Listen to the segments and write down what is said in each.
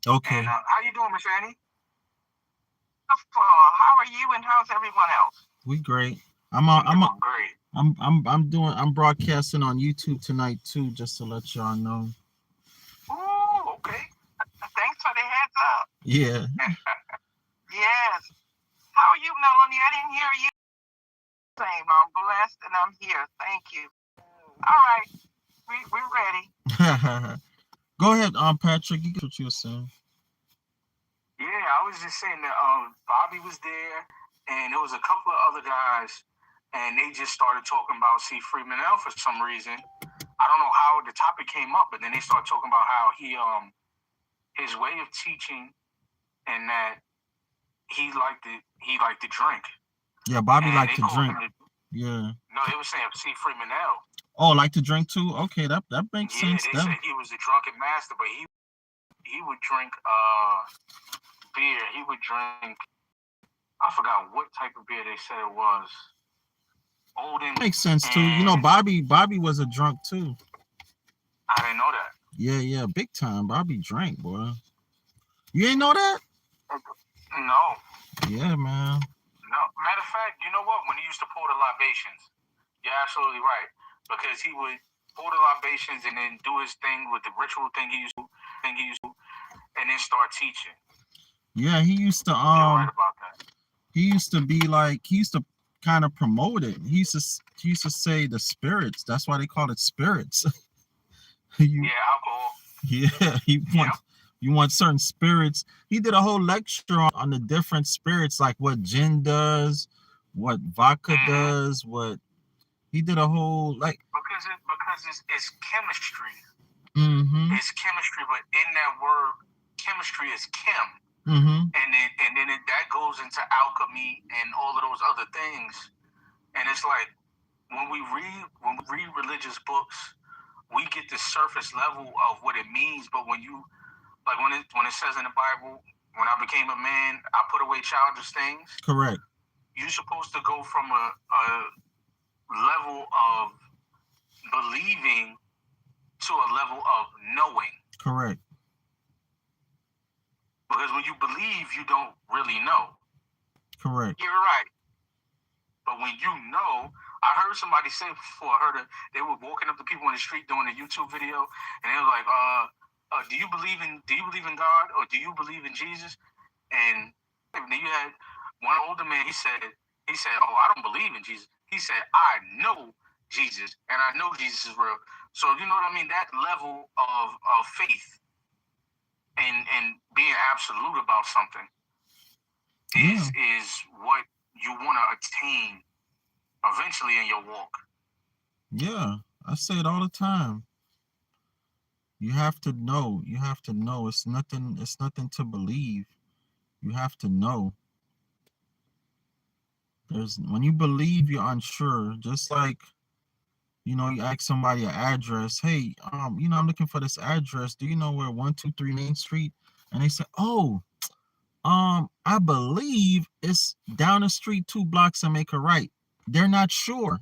Okay. And how you doing, Miss Annie? How are you, and how's everyone else? We great. I'm on, I'm doing great. I'm broadcasting on YouTube tonight too, just to let y'all know. Ooh, okay. Thanks for the heads up. Yeah. Yes. How are you, Melanie? I didn't hear you. Same. I'm blessed and I'm here. Thank you. All right. We're ready. Go ahead, Patrick. You get what you were saying. Yeah, I was just saying that Bobby was there, and there was a couple of other guys, and they just started talking about C. Freeman L for some reason. I don't know how the topic came up, but then they started talking about how his way of teaching, and that he liked to drink, Yeah, Bobby and liked they to called drink. him. Yeah. No, they were saying C. Freeman L. Oh, like to drink too? Okay, that makes Yeah, sense. they That said he was the drunken master, but he would drink beer. He would drink. I forgot what type of beer they said it was. Olden, makes sense too. You know, and Bobby was a drunk too. I didn't know that. Yeah, yeah, big time. Bobby drank, boy. You ain't know that? No, Yeah, man. no. Matter of fact, you know what? When he used to pour the libations, you're absolutely right. Because he would pour the libations and then do his thing with the ritual thing he used to, and then start teaching. Yeah, You're right about that. he used to be like he used to kind of promote it. He used to say the spirits. That's why they call it spirits. you Yeah, alcohol. yeah, Yep. you want certain spirits. He did a whole lecture on the different spirits, like what gin does, what vodka Mm-hmm. does, what he did a whole like Because it's chemistry. mm-hmm. It's chemistry, but in that word, chemistry is chem, Mm-hmm. and then that goes into alchemy and all of those other things. And it's like when we read religious books, we get the surface level of what it means. But when you like when it says in the Bible, when I became a man, I put away childish things. Correct. You're supposed to go from a level of believing to a level of knowing. Correct. Because when you believe, you don't really know. Correct. You're right. But when you know, I heard somebody say before, they were walking up to people in the street doing a YouTube video, and they were like, do you believe in God, or do you believe in Jesus? And then you had one older man, he said, oh, I don't believe in Jesus. He said, I know Jesus, and I know Jesus is real. So you know what I mean? That level of faith and being absolute about something Yeah. is what you want to attain eventually in your walk. Yeah. I say it all the time. You have to know. You have to know. It's nothing to believe. You have to know. There's when you believe you're unsure, just like you ask somebody an address, hey, I'm looking for this address. Do you know where 123 Main Street? And they say, oh, I believe it's down the street 2 blocks and make a right. They're not sure.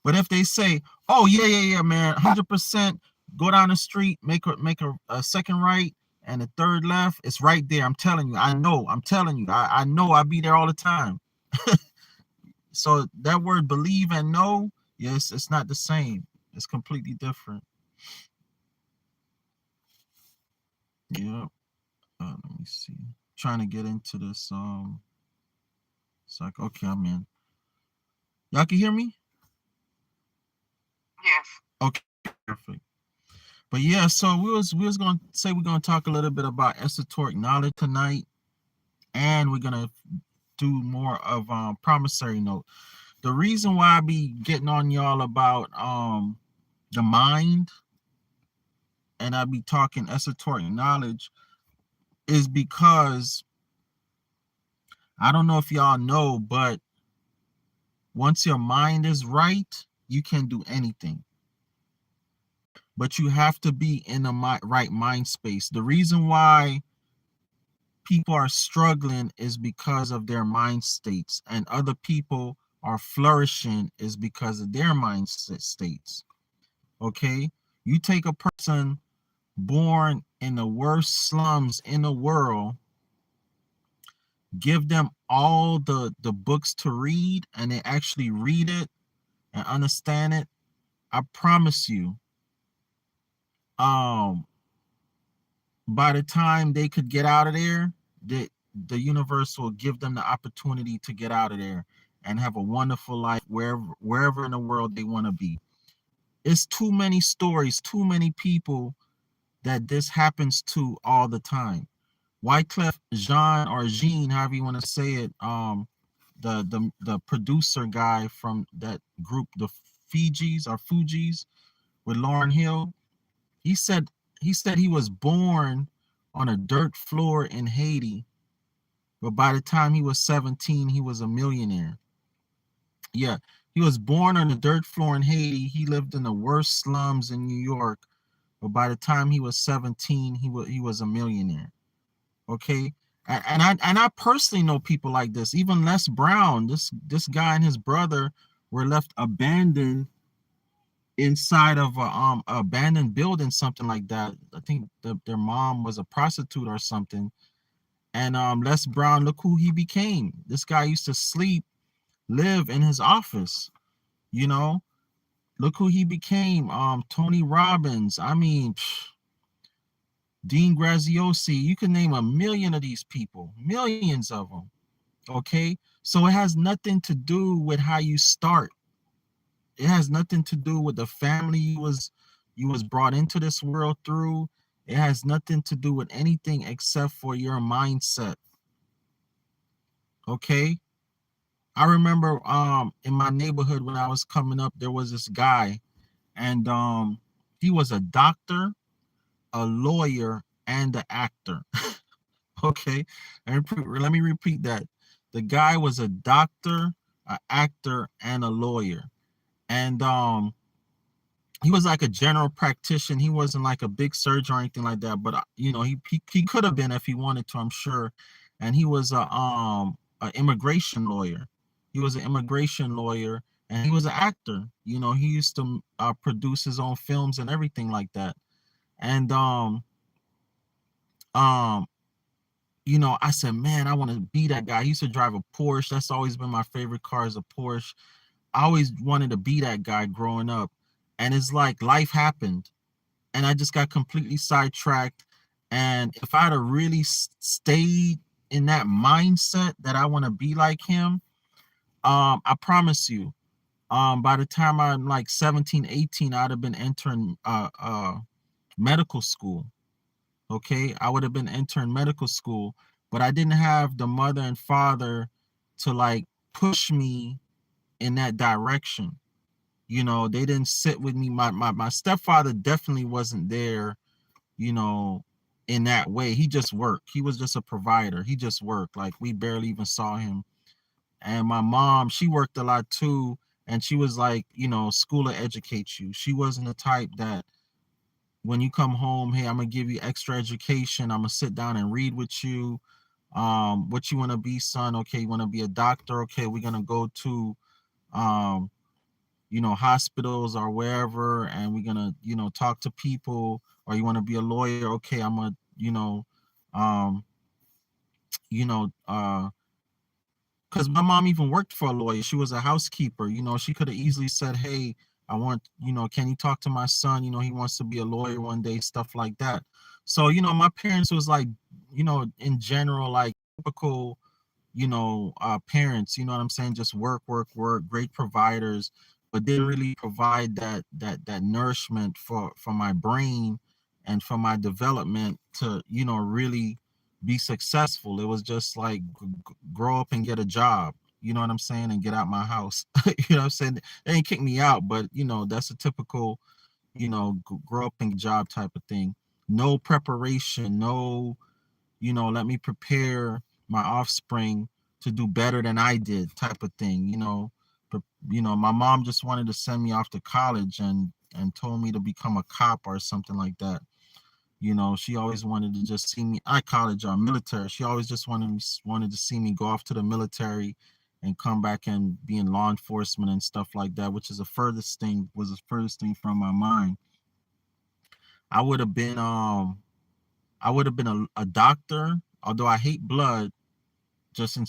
But if they say, oh yeah, man, 100%, go down the street, make a second right and a third left, it's right there. I'm telling you, I know. I'm telling you, I know. I be there all the time. So that word believe and know, yes, it's not the same. It's completely different. Yeah. Let me see. Trying to get into this. It's like okay, I'm in. Y'all can hear me? Yes. Okay, perfect. But yeah, so we was gonna say we're gonna talk a little bit about esoteric knowledge tonight, and we're gonna do more of promissory note. The reason why I be getting on y'all about the mind and I be talking esoteric knowledge is because I don't know if y'all know, but once your mind is right, you can do anything. But you have to be in the right mind space. The reason why people are struggling is because of their mind states, and other people are flourishing is because of their mind states. Okay, you take a person born in the worst slums in the world, give them all the books to read, and they actually read it and understand it, I promise you, um, by the time they could get out of there, the universe will give them the opportunity to get out of there and have a wonderful life wherever in the world they want to be. It's too many stories, too many people that this happens to all the time. Wyclef Jean or Jean, however you want to say it, the producer guy from that group, the Fugees with Lauryn Hill, he said he was born on a dirt floor in Haiti, but by the time he was 17, he was a millionaire. Yeah, he was born on a dirt floor in Haiti. He lived in the worst slums in New York, but by the time he was 17, he was a millionaire. Okay. And I personally know people like this. Even Les Brown, this guy and his brother were left abandoned inside of a abandoned building, something like that. I think their mom was a prostitute or something. And Les Brown, look who he became. This guy used to live in his office, you know. Look who he became. Tony Robbins. I mean, Dean Graziosi. You can name a million of these people, millions of them. Okay, so it has nothing to do with how you start. It has nothing to do with the family you was brought into this world through. It has nothing to do with anything except for your mindset. Okay, I remember in my neighborhood when I was coming up, there was this guy, and he was a doctor, a lawyer, and an actor. Okay, let me repeat that. The guy was a doctor, an actor, and a lawyer. And he was like a general practitioner. He wasn't like a big surgeon or anything like that, but he could have been if he wanted to, I'm sure. And he was a immigration lawyer. He was an immigration lawyer, and he was an actor. He used to produce his own films and everything like that. And um I said, man, I want to be that guy. He used to drive a Porsche. That's always been my favorite car, is a Porsche. I always wanted to be that guy growing up. And it's like life happened, and I just got completely sidetracked. And if I'd have really stayed in that mindset that I want to be like him, I promise you, by the time I'm like 17, 18, I'd have been entering medical school. Okay, I would have been entering medical school, but I didn't have the mother and father to like push me in that direction. They didn't sit with me. My stepfather definitely wasn't there, you know, in that way. He just worked. He was just a provider. He just worked. Like, we barely even saw him. And my mom, she worked a lot too. And she was like, school will educate you. She wasn't the type that when you come home, hey, I'm gonna give you extra education. I'm gonna sit down and read with you. What you want to be, son? Okay, you want to be a doctor? Okay, we're gonna go to um hospitals or wherever, and we're gonna, talk to people. Or you want to be a lawyer? Okay, I'm a, um, you know, because my mom even worked for a lawyer. She was a housekeeper. She could have easily said, hey, I want, can you talk to my son? He wants to be a lawyer one day, stuff like that. So, my parents was like, in general, like typical, parents, you know what I'm saying? Just work, work, work, great providers, but didn't really provide that nourishment for my brain and for my development to, really be successful. It was just like grow up and get a job, you know what I'm saying, and get out my house. You know what I'm saying? They ain't kick me out, but that's a typical, grow up and job type of thing. No preparation, no, let me prepare my offspring to do better than I did type of thing. But my mom just wanted to send me off to college and told me to become a cop or something like that. She always wanted to just see me at college or military. She always just wanted to see me go off to the military and come back and be in law enforcement and stuff like that, which is was the furthest thing from my mind. I would have been I would have been a doctor, although I hate blood. Just in a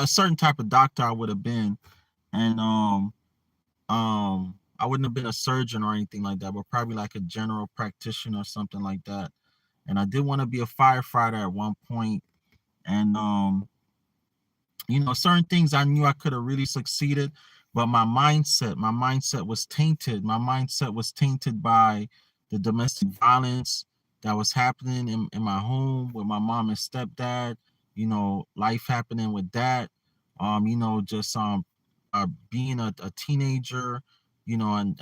certain type of doctor I would have been, and I wouldn't have been a surgeon or anything like that, but probably like a general practitioner or something like that. And I did want to be a firefighter at one point, and certain things I knew I could have really succeeded, but my mindset was tainted. My mindset was tainted by the domestic violence that was happening in my home with my mom and stepdad, life happening with that, just being a teenager, and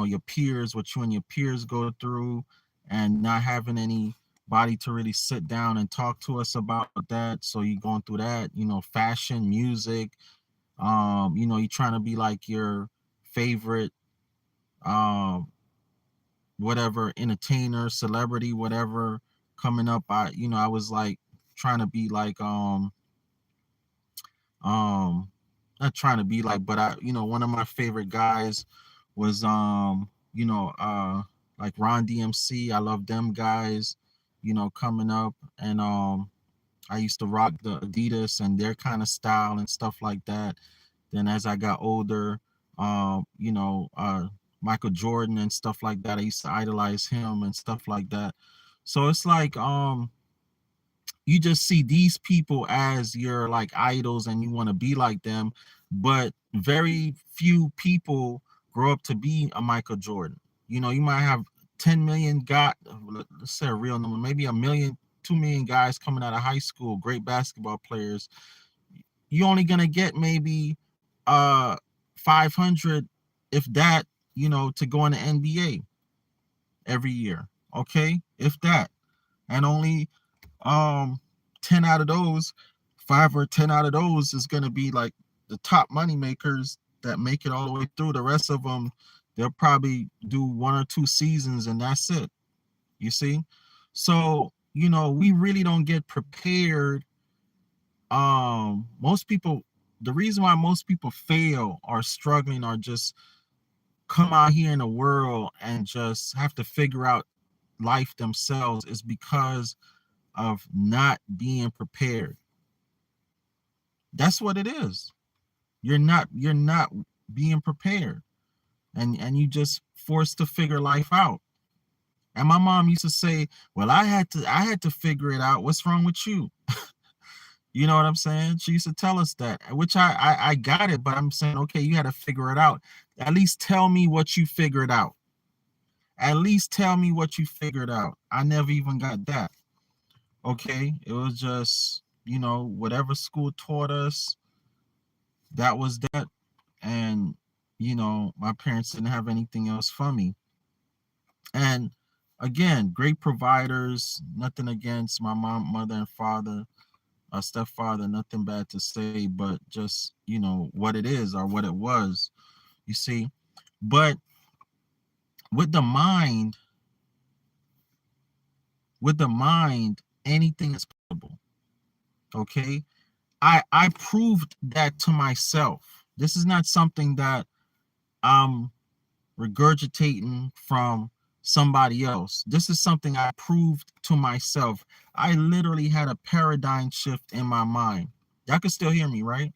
your peers, what you and your peers go through, and not having anybody to really sit down and talk to us about that. So you're going through that, fashion, music, you're trying to be like your favorite um whatever entertainer, celebrity, whatever coming up. I was like trying to be like um not trying to be like, but one of my favorite guys was like Ron DMC. I love them guys, coming up. And I used to rock the Adidas and their kind of style and stuff like that. Then as I got older, Michael Jordan and stuff like that, I used to idolize him and stuff like that. So it's like you just see these people as your like idols and you want to be like them, but very few people grow up to be a Michael Jordan. You might have 10 million let's say a real number, maybe a million, 2 million guys coming out of high school, great basketball players. You're only gonna get maybe 500, if that, to go in the NBA every year. Okay, if that. And only 10 out of those, 5 or 10 out of those is going to be like the top money makers that make it all the way through. The rest of them, they'll probably do 1 or 2 seasons and that's it. You see? So, we really don't get prepared. Most people, the reason why most people fail or struggling or just come out here in the world and just have to figure out life themselves is because of not being prepared. That's what it is. You're not being prepared, and you just forced to figure life out. And my mom used to say, well, I had to figure it out. What's wrong with you? You know what I'm saying? She used to tell us that, which I got it, but I'm saying, okay, you had to figure it out. At least tell me what you figured out. At least tell me what you figured out. I never even got that. Okay, it was just, whatever school taught us, that was that. And my parents didn't have anything else for me. And again, great providers, nothing against my mom, mother, and father, stepfather, nothing bad to say, but just what it is or what it was, you see. But with the mind, anything is possible. Okay, I proved that to myself. This is not something that I'm regurgitating from somebody else. This is something I proved to myself. I literally had a paradigm shift in my mind. Y'all can still hear me, right?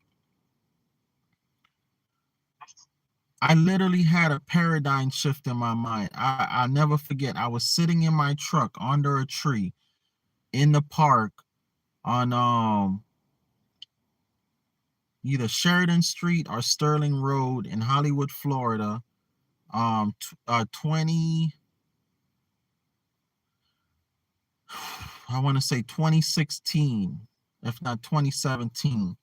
I literally had a paradigm shift in my mind. I never forget. I was sitting in my truck under a tree in the park on either Sheridan Street or Sterling Road in Hollywood, Florida. 20, I want to say 2016, if not 2017.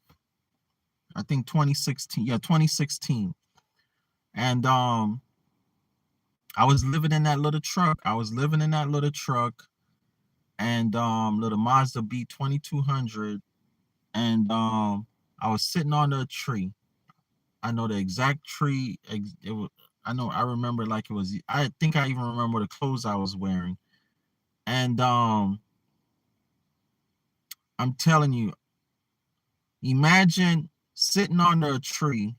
I think 2016. Yeah, 2016. And I was living in that little truck. And little Mazda B 2200. And I was sitting under a tree. I know the exact tree. I remember like it was. I think I even remember the clothes I was wearing. And I'm telling you, imagine sitting under a tree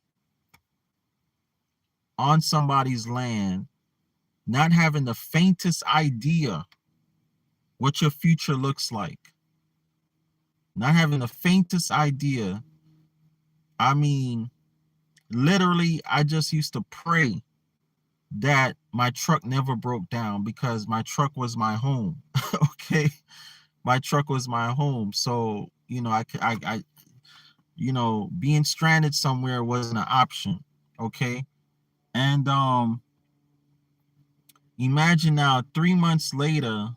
on somebody's land, not having the faintest idea what your future looks like, not having the faintest idea. I mean, literally, I just used to pray that my truck never broke down, because my truck was my home. Okay, my truck was my home. So being stranded somewhere wasn't an option. Okay, and imagine now, 3 months later,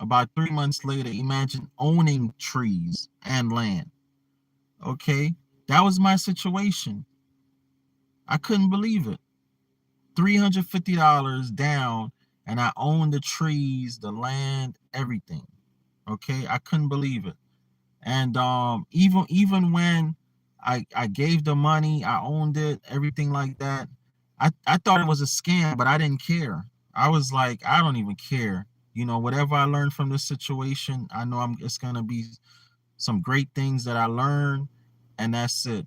about 3 months later, imagine owning trees and land. Okay, that was my situation. I couldn't believe it. $350 down, and I owned the trees, the land, everything. Okay, I couldn't believe it. And even when I gave the money, I owned it, everything like that. I thought it was a scam, but I didn't care. I was like, I don't even care. Whatever I learned from this situation, I know it's gonna be some great things that I learned, and that's it.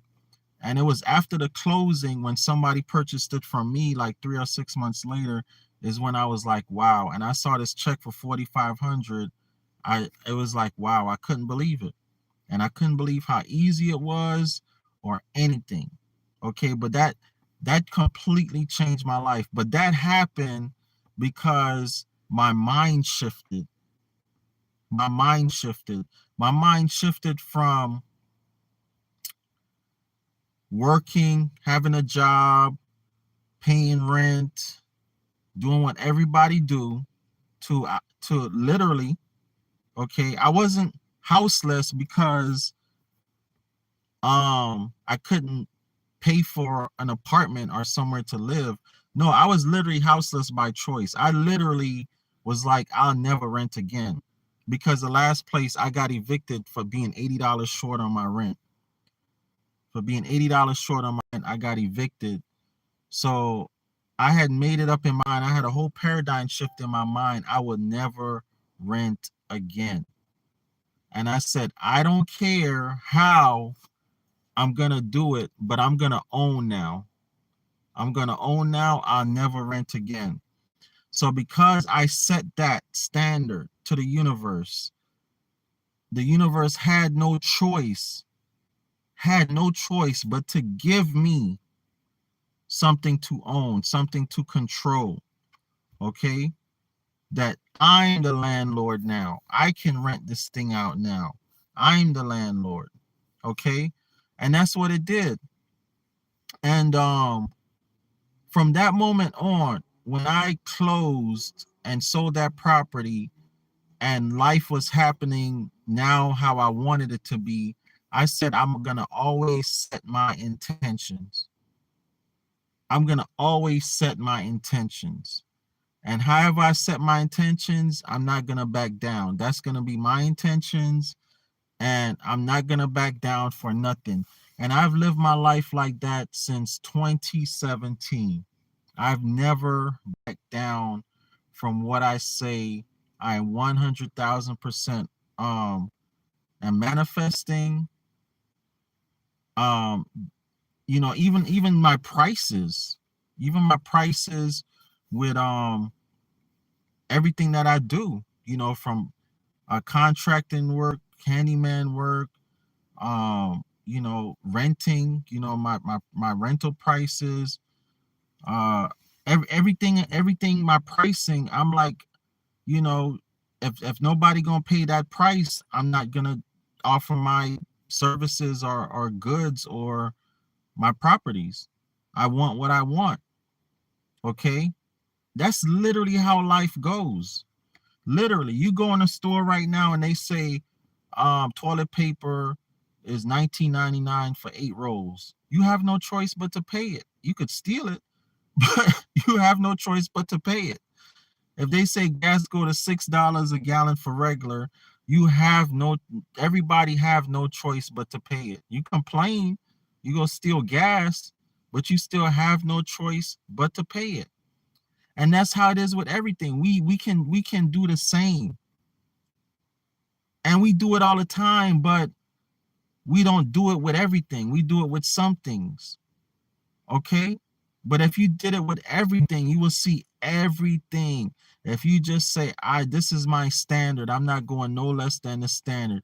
And it was after the closing, when somebody purchased it from me, like 3 or 6 months later, is when I was like, wow. And I saw this check for 4,500. It was like, wow, I couldn't believe it. And I couldn't believe how easy it was or anything. Okay, but that completely changed my life. But that happened because my mind shifted. My mind shifted. My mind shifted from working, having a job, paying rent, doing what everybody do, to literally, okay, I wasn't houseless because I couldn't pay for an apartment or somewhere to live. No, I was literally houseless by choice. I literally was like, I'll never rent again, because the last place I got evicted for being $80 short on my rent. For being $80 short on my rent, I got evicted. So I had made it up in mind. I had a whole paradigm shift in my mind. I would never rent again. And I said, I don't care how I'm going to do it, but I'm going to own now. I'm going to own now. I'll never rent again. So because I set that standard to the universe had no choice but to give me something to own, something to control. Okay? That I'm the landlord now. I can rent this thing out now. I'm the landlord. Okay? And that's what it did. And from that moment on, when I closed and sold that property, and life was happening now how I wanted it to be, I said, I'm going to always set my intentions. I'm going to always set my intentions. And however I set my intentions, I'm not going to back down. That's going to be my intentions, and I'm not going to back down for nothing. And I've lived my life like that since 2017. I've never backed down from what I say. I 100,000% am manifesting. Um, even my prices, with everything that I do, from contracting work, handyman work, renting, my rental prices, everything, my pricing. I'm like, if nobody gonna pay that price, I'm not gonna offer my services or goods or my properties. I want what I want. Okay, that's literally how life goes. Literally, you go in a store right now and they say toilet paper is $19.99 for 8 rolls. You have no choice but to pay it. You could steal it, but you have no choice but to pay it. If they say gas go to $6 a gallon for regular, everybody have no choice but to pay it. You complain, you go steal gas, but you still have no choice but to pay it. And that's how it is with everything. We can do the same. And we do it all the time, but we don't do it with everything. We do it with some things. Okay? But if you did it with everything, you will see everything. If you just say, this is my standard, I'm not going no less than the standard.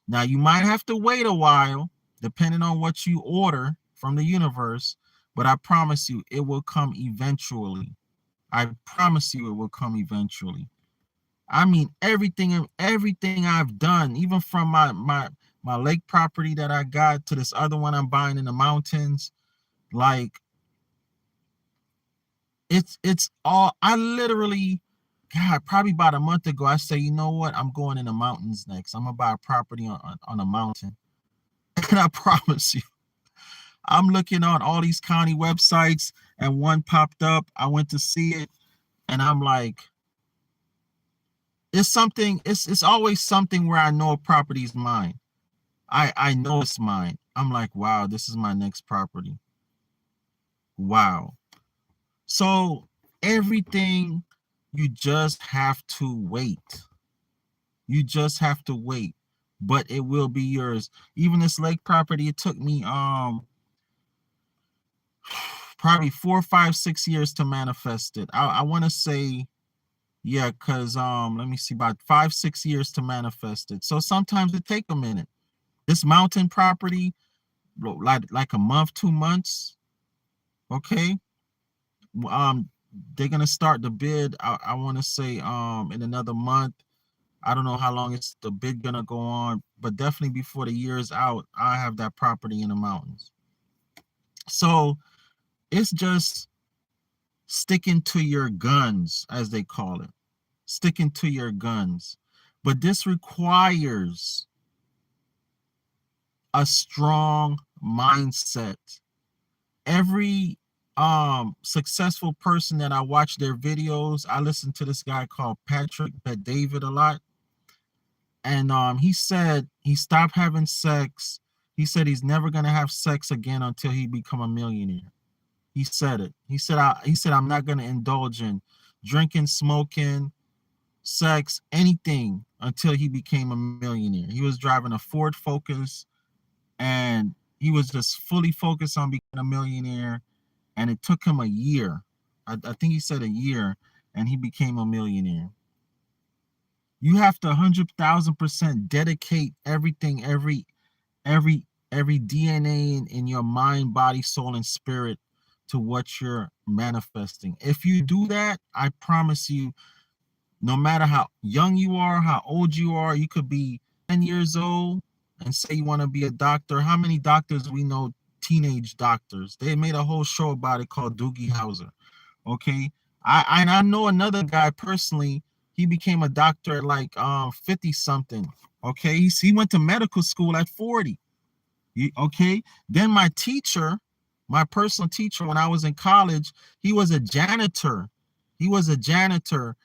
Now, you might have to wait a while, depending on what you order from the universe, but I promise you, it will come eventually. I promise you it will come eventually. I mean, everything I've done, even from my lake property that I got to this other one I'm buying in the mountains, like it's all, I literally, God, probably about a month ago, I say, you know what? I'm going in the mountains next. I'm gonna buy a property on a mountain. And I promise you, I'm looking on all these county websites and one popped up. I went to see it and I'm like, it's always something where I know a property is mine. I know it's mine. I'm like, wow, this is my next property. Wow. So everything, you just have to wait. You just have to wait, but it will be yours. Even this lake property, it took me probably 4, 5, 6 years to manifest it. I want to say, yeah, because let me see, about 5, 6 years to manifest it. So sometimes it take a minute. This mountain property, like a month, 2 months. Okay. They're gonna start the bid. I want to say in another month. I don't know how long it's the bid gonna go on, but definitely before the year is out, I have that property in the mountains. So it's just sticking to your guns, as they call it, sticking to your guns. But this requires a strong mindset. Every successful person that I watch their videos, I listen to this guy called Patrick Bet-David a lot. And he said he stopped having sex. He said he's never gonna have sex again until he become a millionaire. He said it. He said I'm not gonna indulge in drinking, smoking, sex, anything until he became a millionaire. He was driving a Ford Focus and he was just fully focused on becoming a millionaire. And it took him a year. I think he said a year, and he became a millionaire. You have to 100,000% dedicate everything, every every DNA in your mind, body, soul, and spirit to what you're manifesting. If you do that, I promise you, no matter how young you are, how old you are, you could be 10 years old and say you want to be a doctor. How many doctors we know, teenage doctors? They made a whole show about it called Doogie Howser. Okay. I know another guy personally, he became a doctor at like 50 something. Okay. He went to medical school at 40. Okay. Then my teacher, my personal teacher when I was in college, he was a janitor. He was a janitor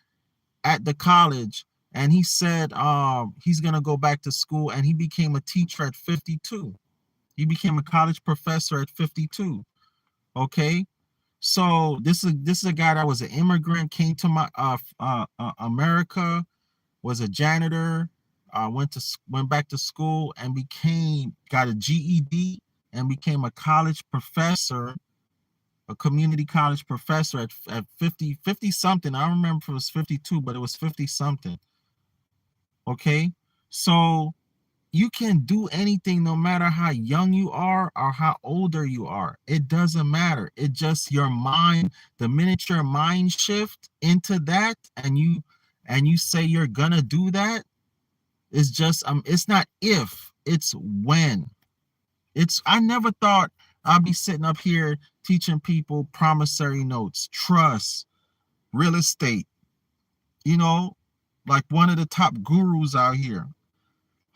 at the college, and he said he's gonna go back to school, and he became a teacher at 52. He became a college professor at 52. Okay. So this is a guy that was an immigrant, came to my America, was a janitor, went back to school and got a GED and became a college professor, a community college professor at 50 something. I don't remember if it was 52, but it was 50 something. Okay. So you can do anything no matter how young you are or how older you are. It doesn't matter. It just your mind, the minute your mind shift into that and you say you're gonna do that, it's just it's not if, it's when. I never thought I'd be sitting up here teaching people promissory notes, trust, real estate, you know, like one of the top gurus out here.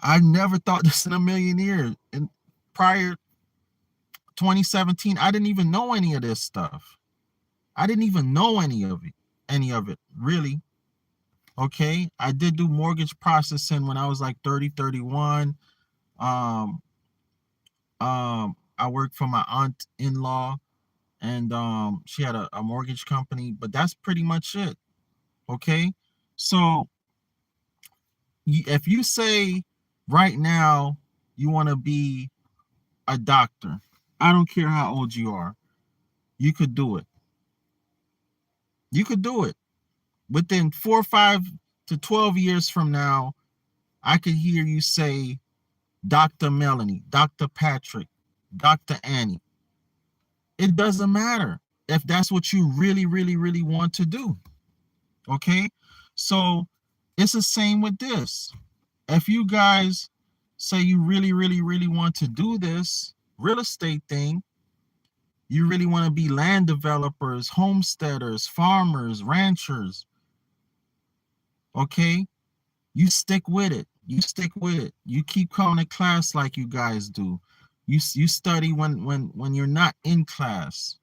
I never thought this in a million years. And prior 2017, I didn't even know any of this stuff. I didn't even know any of it, really. Okay. I did do mortgage processing when I was like 30, 31. Um, I worked for my aunt-in-law, and she had a mortgage company, but that's pretty much it. Okay. So if you say right now you want to be a doctor, I don't care how old you are, you could do it. You could do it. Within 4 or 5 to 12 years from now, I could hear you say Dr. Melanie, Dr. Patrick, Dr. Annie. It doesn't matter if that's what you really, really, really want to do. Okay? So it's the same with this. If you guys say you really, really, really want to do this real estate thing, you really want to be land developers, homesteaders, farmers, ranchers, okay? You stick with it. You stick with it. You keep coming to class like you guys do. You study when you're not in class.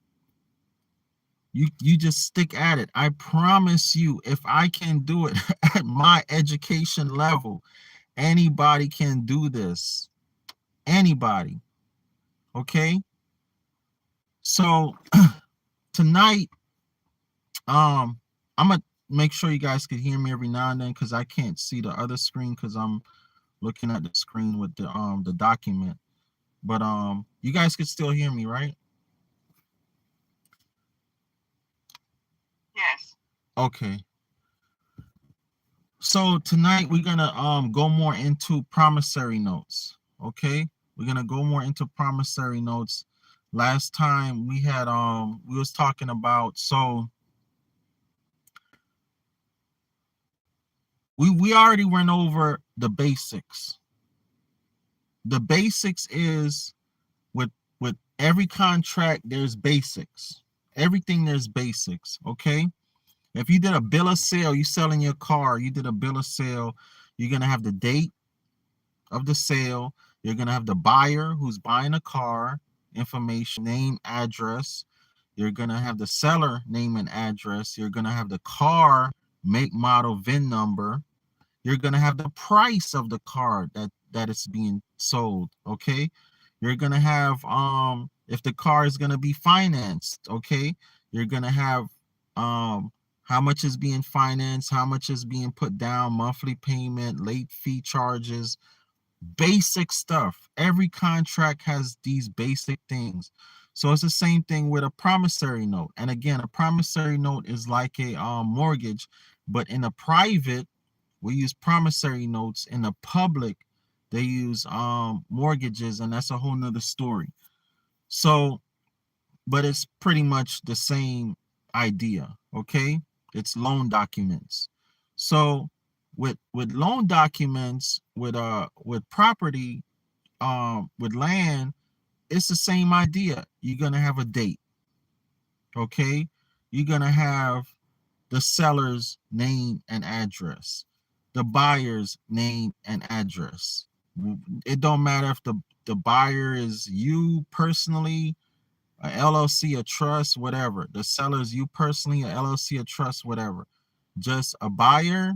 You just stick at it. I promise you, if I can do it at my education level, anybody can do this. Anybody. Okay? So tonight, I'm gonna make sure you guys can hear me every now and then because I can't see the other screen because I'm looking at the screen with the document. But you guys could still hear me, right? Yes. Okay. So tonight we're gonna go more into promissory notes. Okay, we're gonna go more into promissory notes. Last time we had we was talking about, so we already went over the basics. The basics is with every contract there's basics. Everything there's basics. Okay. If you did a bill of sale, you selling your car, you did a bill of sale, you're gonna have the date of the sale. You're going to have the buyer who's buying a car, information, name, address. You're going to have the seller name and address. You're going to have the car, make, model, VIN number. You're going to have the price of the car that is being sold, okay? You're going to have if the car is going to be financed, okay? You're going to have how much is being financed, how much is being put down, monthly payment, late fee charges, basic stuff. Every contract has these basic things. So it's the same thing with a promissory note. And again, a promissory note is like a mortgage, but in a private, we use promissory notes. In the public, they use mortgages, and that's a whole nother story. So, but it's pretty much the same idea, okay? It's loan documents. So with loan documents, with property, with land, it's the same idea. You're gonna have a date, okay? You're gonna have the seller's name and address, the buyer's name and address. It don't matter if the buyer is you personally, a LLC, a trust, whatever. The seller is you personally, a LLC, a trust, whatever. Just a buyer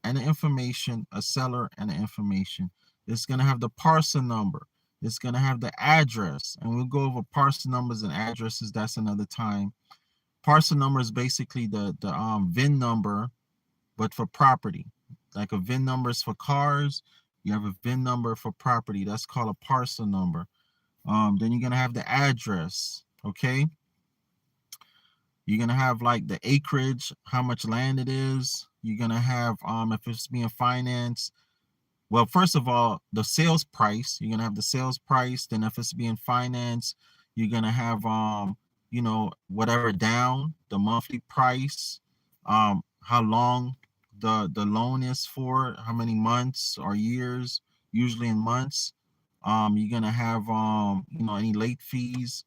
and the information, a seller and the information. It's going to have the parcel number. It's going to have the address. And we'll go over parcel numbers and addresses. That's another time. Parcel number is basically the VIN number, but for property. Like a VIN number is for cars. You have a VIN number for property. That's called a parcel number. Then you're going to have the address. Okay. You're going to have like the acreage, how much land it is. You're going to have, if it's being financed, well, first of all, the sales price. You're going to have the sales price. Then if it's being financed, you're going to have, whatever down, the monthly price, how long the loan is for, how many months or years, usually in months. You're going to have, any late fees,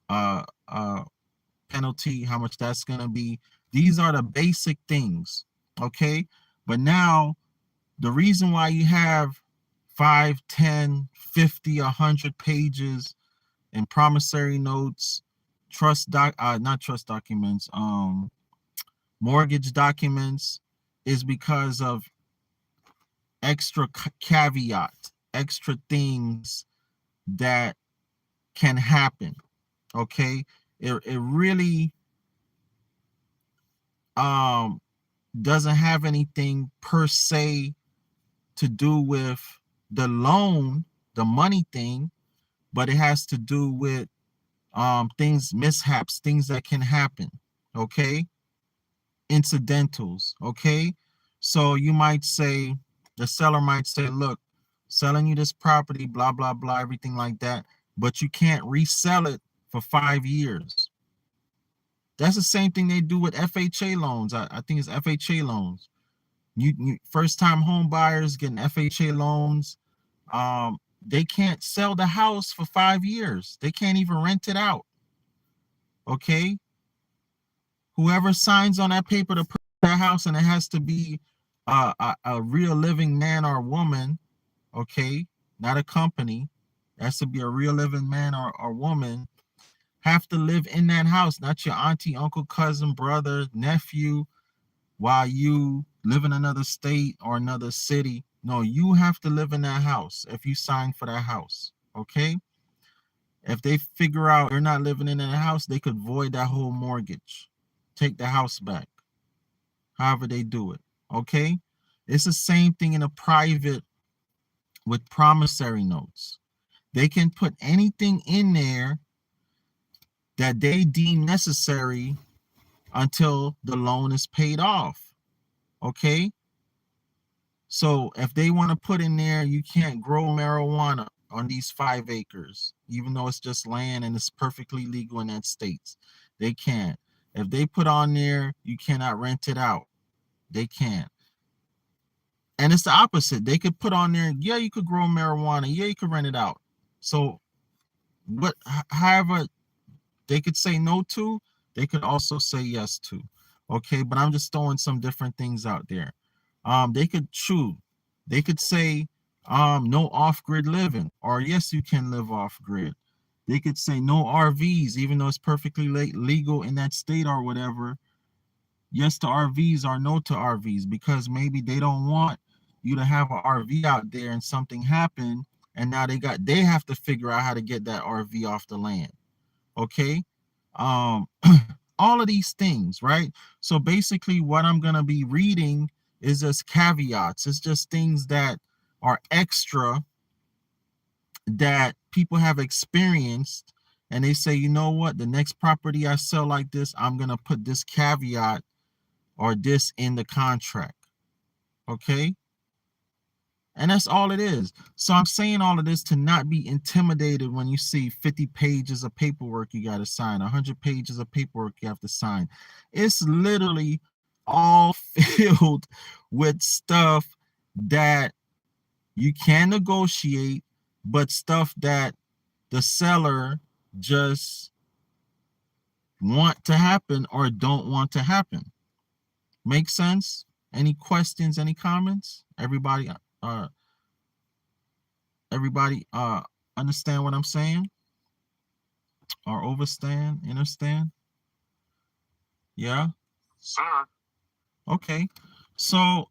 uh, uh, penalty, how much that's going to be. These are the basic things, okay? But now the reason why you have 5, 10, 50, 100 pages in promissory notes, not trust documents, mortgage documents, is because of extra caveat, extra things that can happen, okay? It really doesn't have anything per se to do with the loan, the money thing, but it has to do with things, mishaps, things that can happen. Okay. incidentals. Okay, so you might say, the seller might say, look, selling you this property, blah blah blah, everything like that, but you can't resell it for 5 years. That's the same thing they do with FHA loans. I think it's FHA loans. You first time home buyers getting FHA loans, they can't sell the house for 5 years. They can't even rent it out. Okay, whoever signs on that paper to put that house, and it has to be a real living man or woman, okay, not a company. It has to be a real living man or woman, have to live in that house, not your auntie, uncle, cousin, brother, nephew, while you live in another state or another city. No, you have to live in that house if you sign for that house. Okay, if they figure out you're not living in that house, they could void that whole mortgage, take the house back, however they do it. Okay, it's the same thing in a private with promissory notes. They can put anything in there that they deem necessary until the loan is paid off. Okay, so if they want to put in there, you can't grow marijuana on these 5 acres, even though it's just land and it's perfectly legal in that states, they can't. If they put on there, you cannot rent it out, they can't. And it's the opposite. They could put on there, yeah, you could grow marijuana, yeah, you could rent it out. So what, however they could say no to, they could also say yes to. Okay, but I'm just throwing some different things out there. They could choose. They could say no off-grid living, or yes, you can live off-grid. They could say no RVs, even though it's perfectly legal in that state or whatever. Yes to RVs or no to RVs, because maybe they don't want you to have an RV out there and something happen, and now they have to figure out how to get that RV off the land. Okay, all of these things, right? So basically what I'm going to be reading is just caveats. It's just things that are extra that people have experienced, and they say, you know what, the next property I sell like this, I'm going to put this caveat or this in the contract. Okay, and that's all it is. So I'm saying all of this to not be intimidated when you see 50 pages of paperwork you got to sign, 100 pages of paperwork you have to sign. It's literally all filled with stuff that you can negotiate, but stuff that the seller just want to happen or don't want to happen. Make sense? Any questions, any comments? Everybody understand what I'm saying? Or understand? Yeah? Sir. Okay. So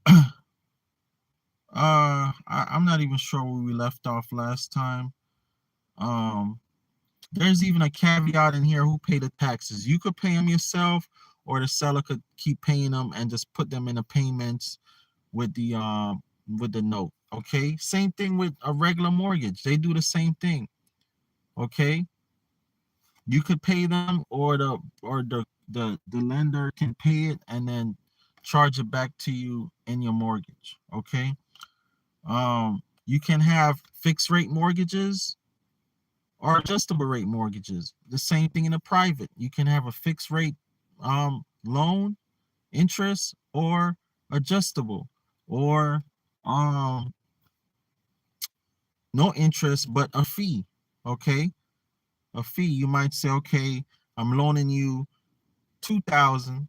I'm not even sure where we left off last time. There's even a caveat in here, who pay the taxes. You could pay them yourself, or the seller could keep paying them and just put them in the payments with the note. Okay, same thing with a regular mortgage. They do the same thing. Okay, you could pay them, or the lender can pay it and then charge it back to you in your mortgage. Okay, you can have fixed rate mortgages or adjustable rate mortgages. The same thing in a private. You can have a fixed rate loan, interest, or adjustable, or no interest but a fee. Okay, a fee. You might say, okay, I'm loaning you 2,000,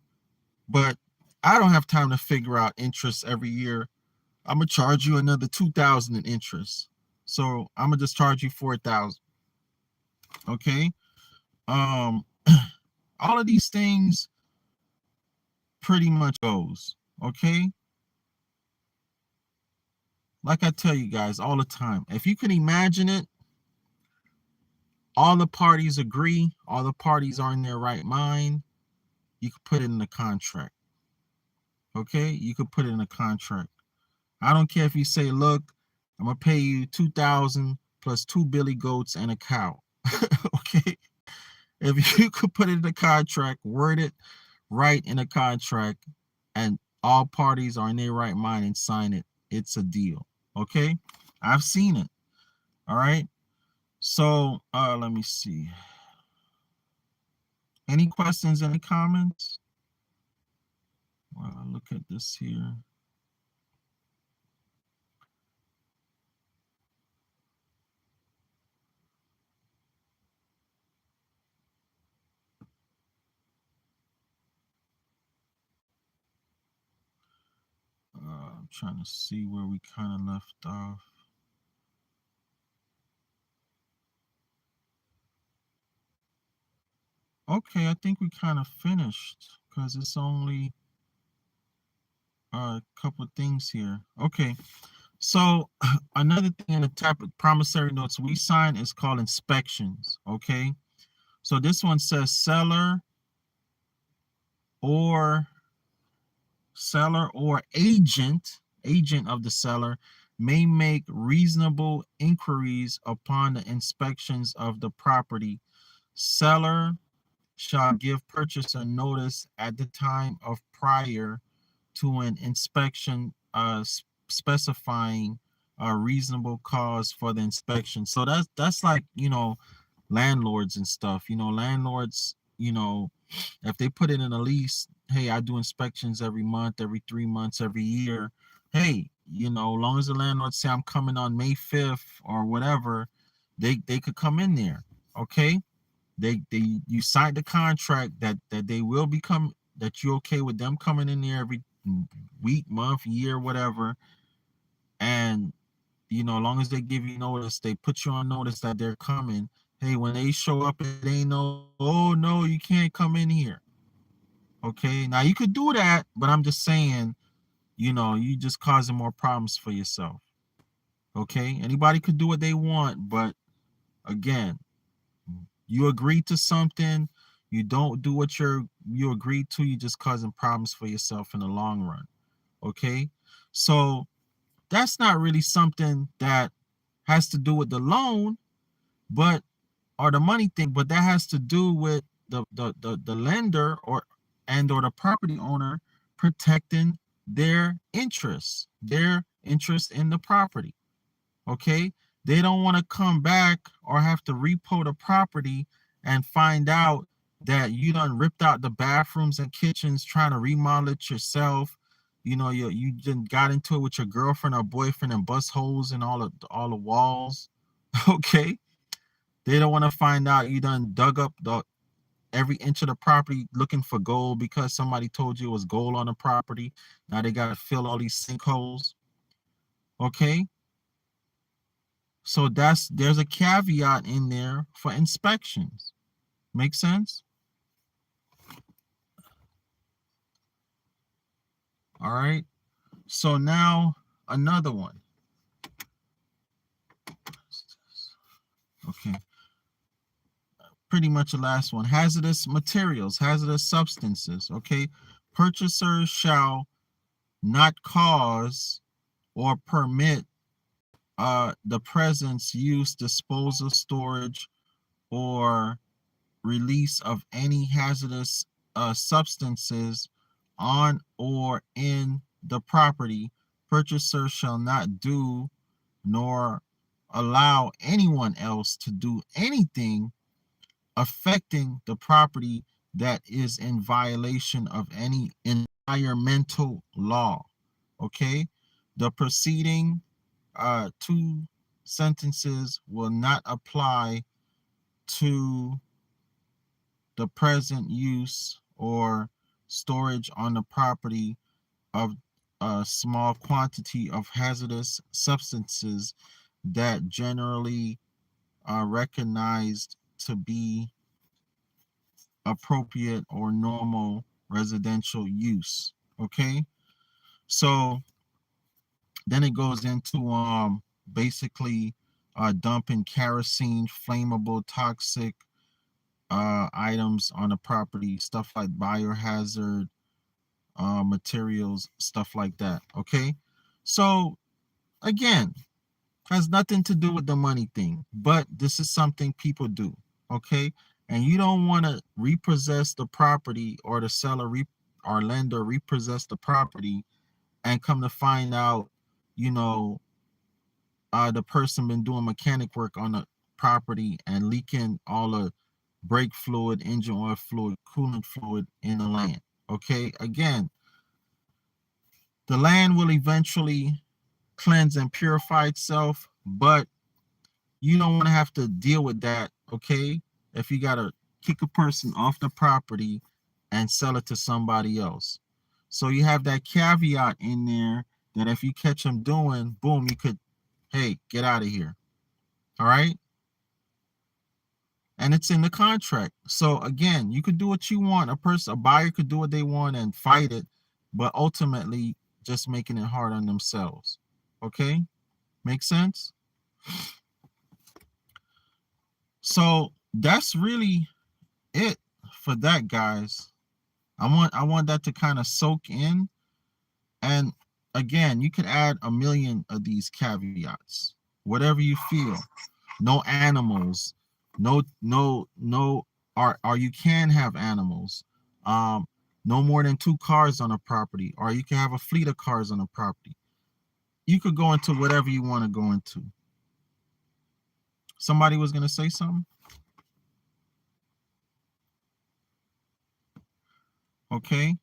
but I don't have time to figure out interest every year. I'm gonna charge you another 2,000 in interest, so I'm gonna just charge you 4,000. Okay, all of these things pretty much goes. Okay, like I tell you guys all the time, if you can imagine it, all the parties agree, all the parties are in their right mind, you could put it in a contract. Okay, you could put it in a contract. I don't care if you say, look, I'm gonna pay you 2,000 plus 2 billy goats and a cow. Okay, if you could put it in a contract, word it right in a contract, and all parties are in their right mind and sign it, it's a deal. Okay, I've seen it. All right. So let me see. Any questions, any comments? Well, look at this here. I'm trying to see where we kind of left off. Okay, I think we kind of finished because it's only a couple of things here. Okay, so another thing in the type of promissory notes we sign is called inspections. Okay, so this one says or seller or agent of the seller may make reasonable inquiries upon the inspections of the property. Seller shall give purchaser notice at the time of prior to an inspection, specifying a reasonable cause for the inspection. So that's like, landlords and stuff. Landlords, if they put it in a lease, hey, I do inspections every month, every 3 months, every year. Hey, long as the landlord say I'm coming on May 5th or whatever, they could come in there. Okay. They you signed the contract that they will become, that you're okay with them coming in there every week, month, year, whatever. And as long as they give you notice, they put you on notice that they're coming. Hey, when they show up, it ain't no, oh no, you can't come in here. Okay, now you could do that, but I'm just saying, you just causing more problems for yourself. Okay, anybody could do what they want, but again, you agree to something, you don't do what you agreed to, you just causing problems for yourself in the long run. Okay, so that's not really something that has to do with the loan, but or the money thing, but that has to do with the lender or the property owner protecting their interest in the property. Okay, they don't want to come back or have to repo the property and find out that you done ripped out the bathrooms and kitchens trying to remodel it yourself. You just got into it with your girlfriend or boyfriend and bust holes in all the walls. Okay, they don't want to find out you done dug up every inch of the property looking for gold because somebody told you it was gold on the property. Now they got to fill all these sinkholes. Okay, so there's a caveat in there for inspections. Make sense? All right. So now another one. Okay. Pretty much the last one. Hazardous materials, hazardous substances. Okay. Purchasers shall not cause or permit the presence, use, disposal, storage, or release of any hazardous substances on or in the property. Purchaser shall not do nor allow anyone else to do anything affecting the property that is in violation of any environmental law. Okay, the preceding two sentences will not apply to the present use or storage on the property of a small quantity of hazardous substances that generally are recognized to be appropriate or normal residential use. Okay, so then it goes into basically dumping kerosene, flammable, toxic items on the property, stuff like biohazard materials, stuff like that. Okay, so again, has nothing to do with the money thing, but this is something people do. Okay, and you don't want to repossess the property or the seller or lender repossess the property, and come to find out, you know, the person been doing mechanic work on the property and leaking all the brake fluid, engine oil fluid, coolant fluid in the land. Okay, again, the land will eventually cleanse and purify itself, but you don't want to have to deal with that. Okay, if you got to kick a person off the property and sell it to somebody else. So you have that caveat in there that if you catch them doing, boom, you could, hey, get out of here. All right. And it's in the contract. So again, you could do what you want. A buyer could do what they want and fight it, but ultimately just making it hard on themselves. Okay? Make sense? So that's really it for that, guys. I want that to kind of soak in. And again, you could add a million of these caveats. Whatever you feel. No animals, no, or you can have animals. No more than 2 cars on a property, or you can have a fleet of cars on a property. You could go into whatever you want to go into. Somebody was going to say something? Okay.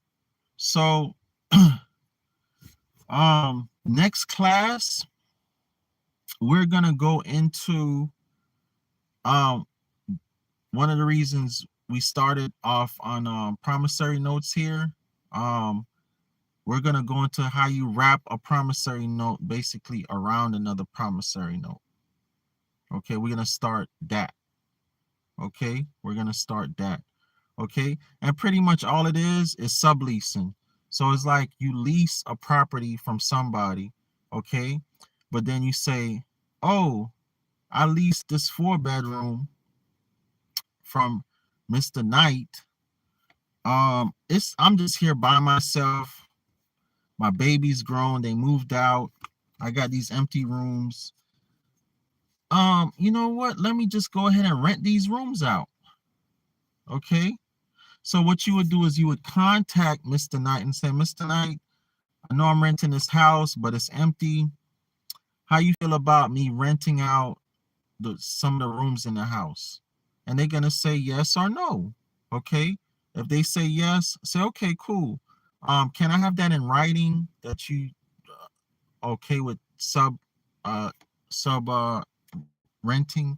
So next class we're going to go into um one of the reasons we started off on promissory notes here. We're going to go into how you wrap a promissory note basically around another promissory note. Okay, we're going to start that. Okay, we're going to start that. Okay, and pretty much all it is subleasing. So it's like you lease a property from somebody, okay, but then you say, oh, I leased this 4-bedroom from Mr. Knight. I'm just here by myself. My baby's grown, they moved out. I got these empty rooms. You know what? Let me just go ahead and rent these rooms out. Okay. So what you would do is you would contact Mr. Knight and say, Mr. Knight, I know I'm renting this house, but it's empty. How you feel about me renting out some of the rooms in the house? And they're gonna say yes or no. Okay. If they say yes, say, okay, cool. Can I have that in writing that you okay with sub renting,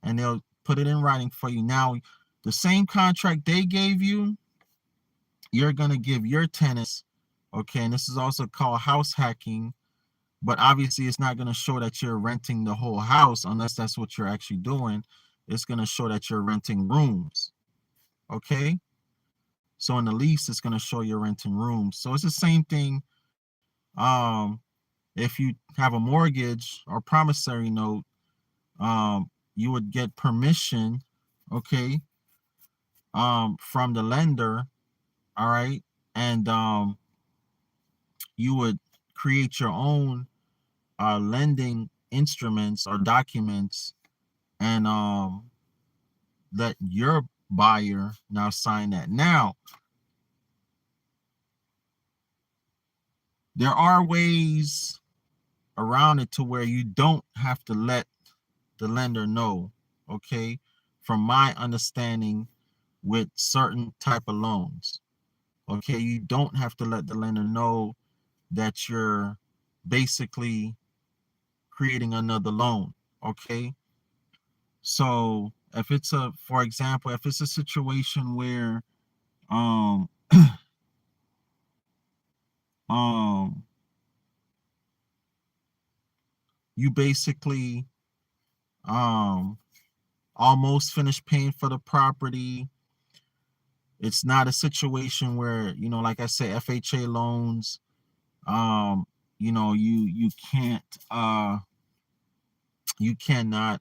and they'll put it in writing for you. Now, the same contract they gave you, you're going to give your tenants, okay, and this is also called house hacking, but obviously it's not going to show that you're renting the whole house unless that's what you're actually doing. It's going to show that you're renting rooms, okay? So in the lease, it's going to show you're renting rooms. So it's the same thing. If you have a mortgage or promissory note, you would get permission, okay, from the lender, all right, and you would create your own lending instruments or documents, and let your buyer now sign that. Now, there are ways around it to where you don't have to let the lender know, okay, from my understanding with certain type of loans. Okay, you don't have to let the lender know that you're basically creating another loan. Okay, so if it's for example, if it's a situation where um um you basically um almost finished paying for the property, it's not a situation where, like I said, FHA loans, um you can't you cannot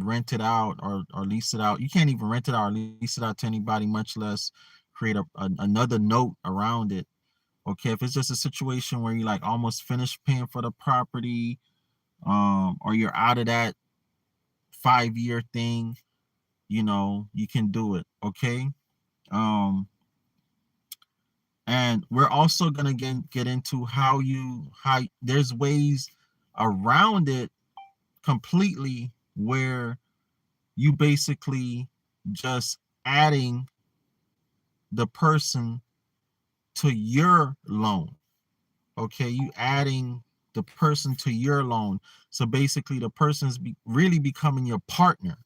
rent it out or lease it out. You can't even rent it out or lease it out to anybody, much less create another note around it. Okay, if it's just a situation where you like almost finished paying for the property, or you're out of that 5-year thing, you can do it. Okay. um And we're also gonna get into how there's ways around it completely, where you basically just adding the person to your loan. Okay, you adding the person to your loan. So basically the person's really becoming your partner.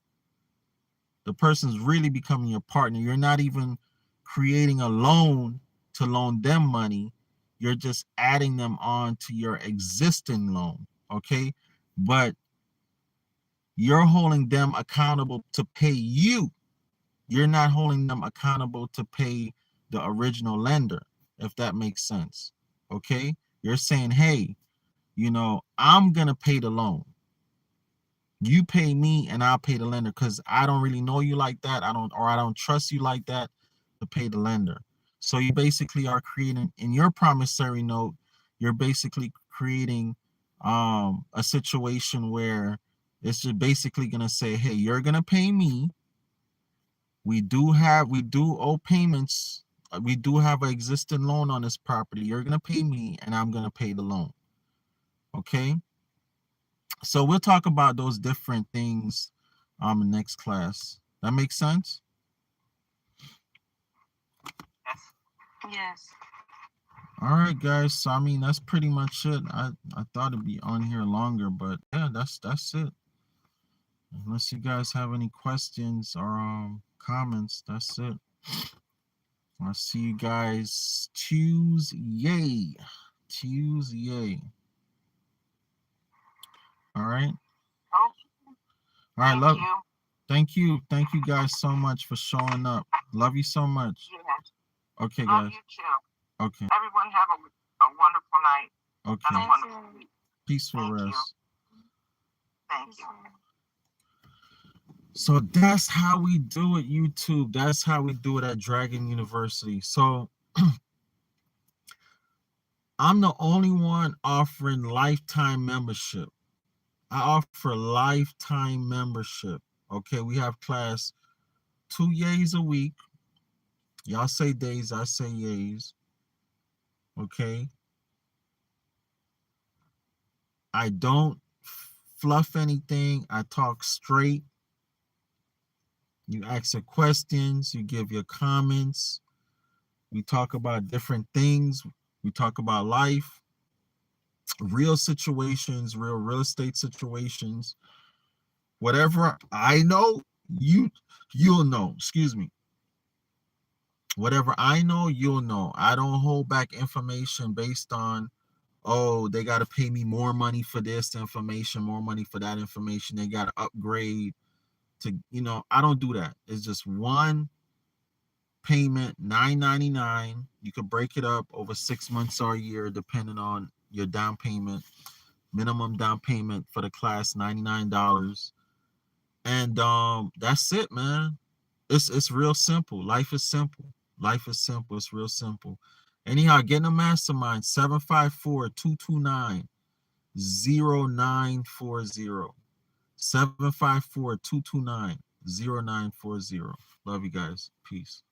The person's really becoming your partner. You're not even creating a loan to loan them money. You're just adding them on to your existing loan. Okay, but you're holding them accountable to pay you. You're not holding them accountable to pay the original lender, if that makes sense. Okay, you're saying, hey, I'm gonna pay the loan. You pay me and I'll pay the lender, because I don't really know you like that. I don't trust you like that to pay the lender. So you basically are creating, in your promissory note, you're basically creating a situation where it's just basically gonna say, hey, you're gonna pay me. We do owe payments. We do have an existing loan on this property. You're gonna pay me and I'm gonna pay the loan. Okay. So we'll talk about those different things in next class. That makes sense? Yes. All right, guys. So I mean, that's pretty much it. I thought it'd be on here longer, but yeah, that's it. Unless you guys have any questions or comments, that's it. I'll see you guys Tuesday. All right. All right, love. Thank you guys so much for showing up. Love you so much. Okay, Love guys. you too. Okay. Everyone have a wonderful night. Okay. And a wonderful week. Peaceful Thank rest. You. Thank you. So that's how we do it, YouTube. That's how we do it at Dragon University. So I'm the only one offering lifetime membership. I offer lifetime membership. Okay, we have class 2 yays a week. Y'all say days, I say yays. Okay. I don't fluff anything. I talk straight. You ask your questions, you give your comments. We talk about different things. We talk about life, real situations, real estate situations. Whatever I know, you'll know. Excuse me. Whatever I know, you'll know. I don't hold back information based on, oh, they got to pay me more money for this information, more money for that information. They got to upgrade to, I don't do that. It's just one payment, $9.99. You could break it up over 6 months or a year, depending on your down payment. Minimum down payment for the class, $99. And that's it, man. It's real simple. Life is simple. Life is simple. It's real simple. Anyhow, get in a mastermind, 754-229-0940. 754-229-0940. Love you guys. Peace.